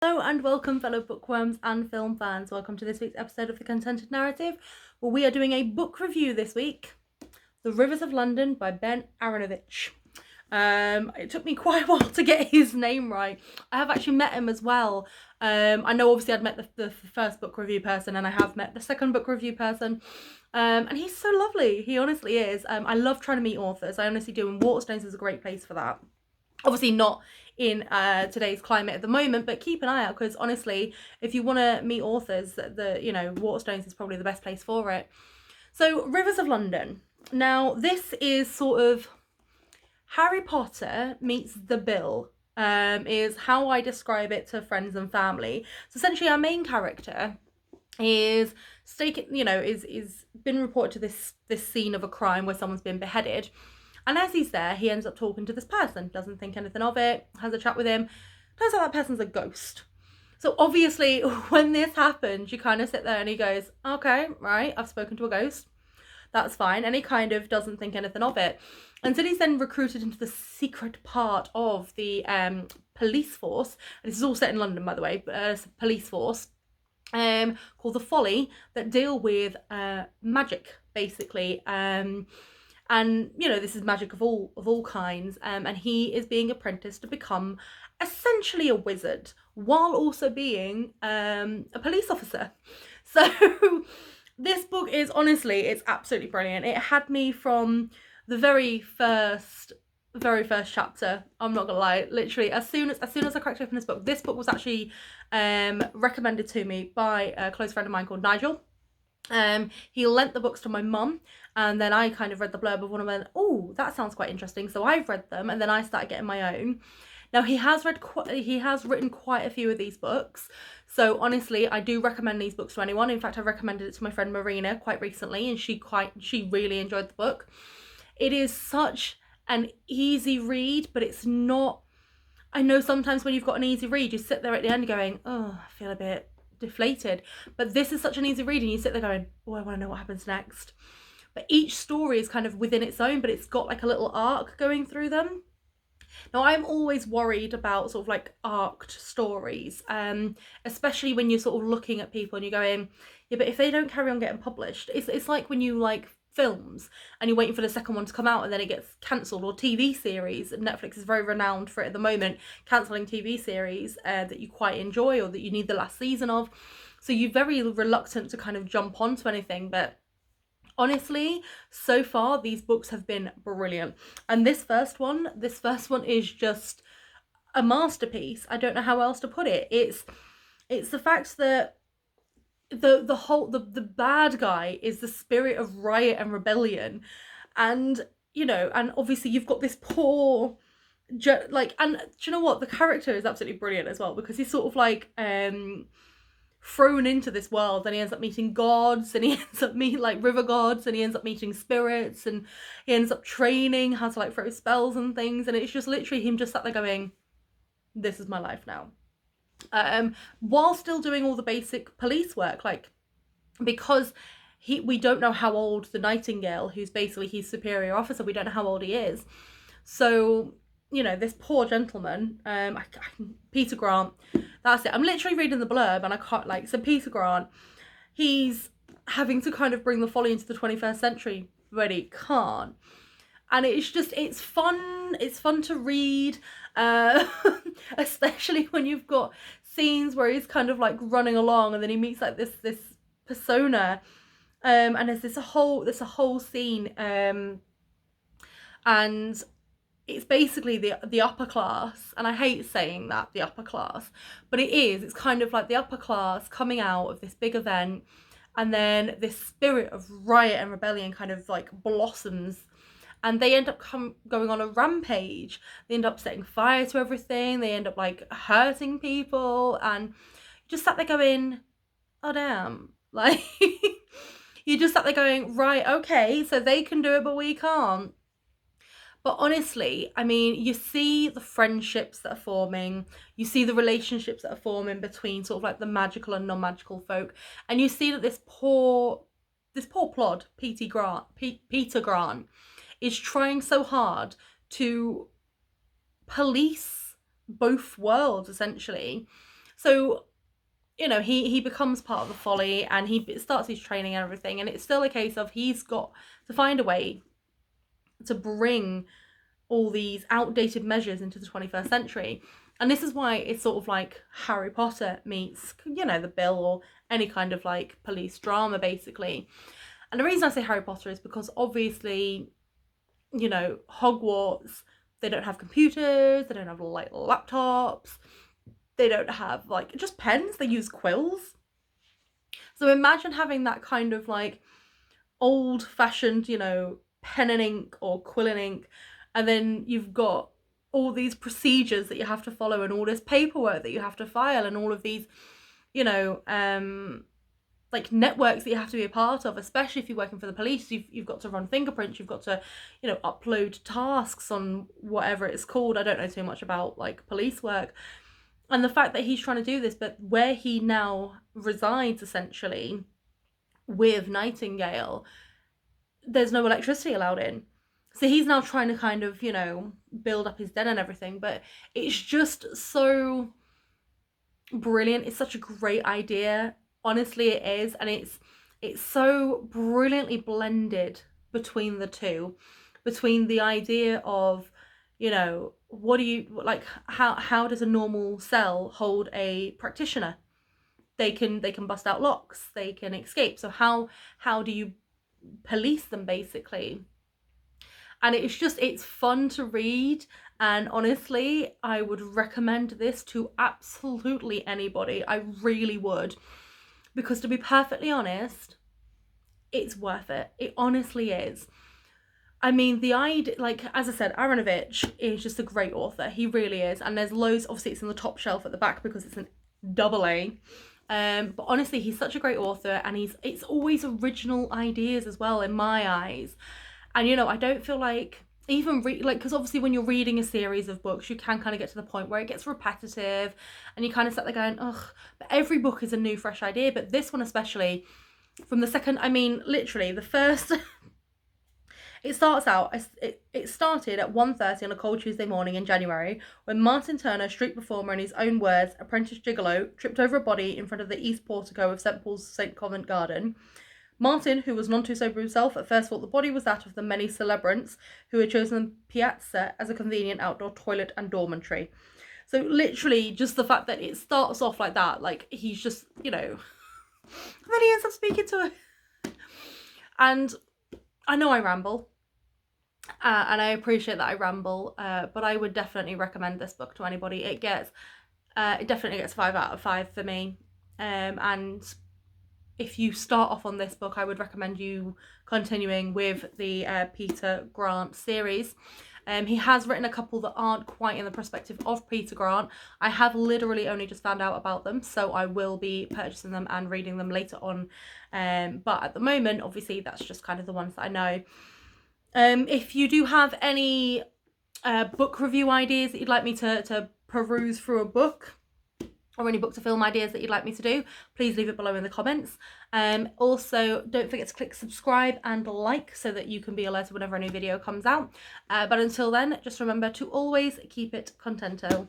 Hello and welcome, fellow bookworms and film fans. Welcome to this week's episode of The Contented Narrative, where we are doing a book review this week, The Rivers of London by Ben Aaronvitch. It took me quite a while to get his name right. I have actually met him as well. I know obviously I'd met the first book review person, and I have met the second book review person. And he's so lovely. He honestly is. I love trying to meet authors. I honestly do, and Waterstones is a great place for that. Obviously not in today's climate at the moment, but keep an eye out, because honestly, if you want to meet authors, Waterstones is probably the best place for it. So, Rivers of London. Now, this is sort of Harry Potter meets The Bill, is how I describe it to friends and family. So essentially, our main character is been reported to this scene of a crime where someone's been beheaded. And as he's there, he ends up talking to this person, doesn't think anything of it, has a chat with him. Turns out that person's a ghost. So obviously, when this happens, you kind of sit there and he goes, okay, right, I've spoken to a ghost. That's fine. And he kind of doesn't think anything of it. Until he's then recruited into the secret part of the police force. And this is all set in London, by the way, but it's a police force called the Folly, that deal with magic, basically. And this is magic of all kinds, and he is being apprenticed to become essentially a wizard while also being a police officer. So this book is honestly, it's absolutely brilliant. It had me from the very first chapter. I'm not gonna lie, literally as soon as I cracked open this book was actually recommended to me by a close friend of mine called Nigel. He lent the books to my mum, and then I kind of read the blurb of one of them and went, oh, that sounds quite interesting. So I've read them, and then I started getting my own. Now he has written quite a few of these books. So honestly, I do recommend these books to anyone. In fact, I recommended it to my friend Marina quite recently, and she really enjoyed the book. It is such an easy read, but it's not. I know sometimes when you've got an easy read, you sit there at the end going, oh, I feel a bit deflated. But this is such an easy read, and you sit there going, oh, I want to know what happens next. But each story is kind of within its own, but it's got like a little arc going through them. Now, I'm always worried about sort of like arced stories, especially when you're sort of looking at people and you're going, yeah, but if they don't carry on getting published, it's like when you like films and you're waiting for the second one to come out and then it gets cancelled, or TV series. Netflix is very renowned for it at the moment, cancelling TV series that you quite enjoy or that you need the last season of. So you're very reluctant to kind of jump onto anything, but honestly, so far these books have been brilliant. And this first one is just a masterpiece. I don't know how else to put it. It's the fact that the bad guy is the spirit of riot and rebellion, and and obviously you've got this poor and do you know what, the character is absolutely brilliant as well, because he's sort of like thrown into this world, and he ends up meeting gods, and he ends up meeting like river gods, and he ends up meeting spirits, and he ends up training how to like throw spells and things, and it's just literally him just sat there going, this is my life now, while still doing all the basic police work, like, because we don't know how old the Nightingale, who's basically his superior officer, we don't know how old he is. So this poor gentleman, Peter Grant, that's it. I'm literally reading the blurb and I can't, so Peter Grant, he's having to kind of bring the Folly into the 21st century, but he can't. And it's fun to read, especially when you've got scenes where he's kind of like running along and then he meets like this persona, and there's a whole scene, and it's basically the upper class, and I hate saying that, the upper class, but it's kind of like the upper class coming out of this big event, and then this spirit of riot and rebellion kind of like blossoms, and they end up going on a rampage. They end up setting fire to everything, they end up like hurting people, and just sat there going, oh damn, like you just sat there going, right, okay, so they can do it but we can't. But honestly, I mean, you see the friendships that are forming, you see the relationships that are forming between sort of like the magical and non-magical folk, and you see that this poor plod, Peter Grant, is trying so hard to police both worlds, essentially. So, you know, he becomes part of the folly, and he starts his training and everything, and it's still a case of he's got to find a way to bring all these outdated measures into the 21st century. And this is why it's sort of like Harry Potter meets, you know, The Bill, or any kind of like police drama, basically. And the reason I say Harry Potter is because obviously, you know, Hogwarts, they don't have computers, they don't have like laptops, they don't have like just pens, they use quills. So imagine having that kind of like old fashioned, you know, pen and ink or quill and ink, and then you've got all these procedures that you have to follow, and all this paperwork that you have to file, and all of these, you know, like networks that you have to be a part of, especially if you're working for the police. You've got to run fingerprints, you've got to, you know, upload tasks on whatever it's called. I don't know too much about like police work. And the fact that he's trying to do this, but where he now resides essentially with Nightingale, there's no electricity allowed in. So he's now trying to kind of, you know, build up his den and everything. But it's just so brilliant. It's such a great idea. Honestly, it is. And it's so brilliantly blended between the two. Between the idea of, you know, what do you, like, how does a normal cell hold a practitioner? They can bust out locks, they can escape. So how do you police them, basically? And it's fun to read, and honestly, I would recommend this to absolutely anybody. I really would, because to be perfectly honest, it's worth it. It honestly is. I mean, the idea, like, as I said, Aaronvitch is just a great author. He really is. And there's loads, obviously it's in the top shelf at the back because it's an AA. But honestly, he's such a great author, and it's always original ideas as well, in my eyes. And, you know, I don't feel like, even because obviously when you're reading a series of books, you can kind of get to the point where it gets repetitive, and you kind of sit there going, ugh, but every book is a new, fresh idea. But this one especially, from the second, I mean, literally, the first... It starts out, it started at 1:30 on a cold Tuesday morning in January, when Martin Turner, street performer, in his own words, apprentice gigolo, tripped over a body in front of the east portico of St Paul's St Covent Garden. Martin, who was none too sober himself, at first thought the body was that of the many celebrants who had chosen the piazza as a convenient outdoor toilet and dormitory. So literally, just the fact that it starts off like that, like he's just, you know, and then he ends up speaking to her. And I know I ramble, and I appreciate that I ramble, but I would definitely recommend this book to anybody. It definitely gets 5 out of 5 for me, and if you start off on this book, I would recommend you continuing with the Peter Grant series. He has written a couple that aren't quite in the perspective of Peter Grant. I have literally only just found out about them, so I will be purchasing them and reading them later on. But at the moment, obviously, that's just kind of the ones that I know. If you do have any book review ideas that you'd like me to peruse through a book, or any book to film ideas that you'd like me to do, please leave it below in the comments. Also, don't forget to click subscribe and like so that you can be alerted whenever a new video comes out. But until then, just remember to always keep it contento.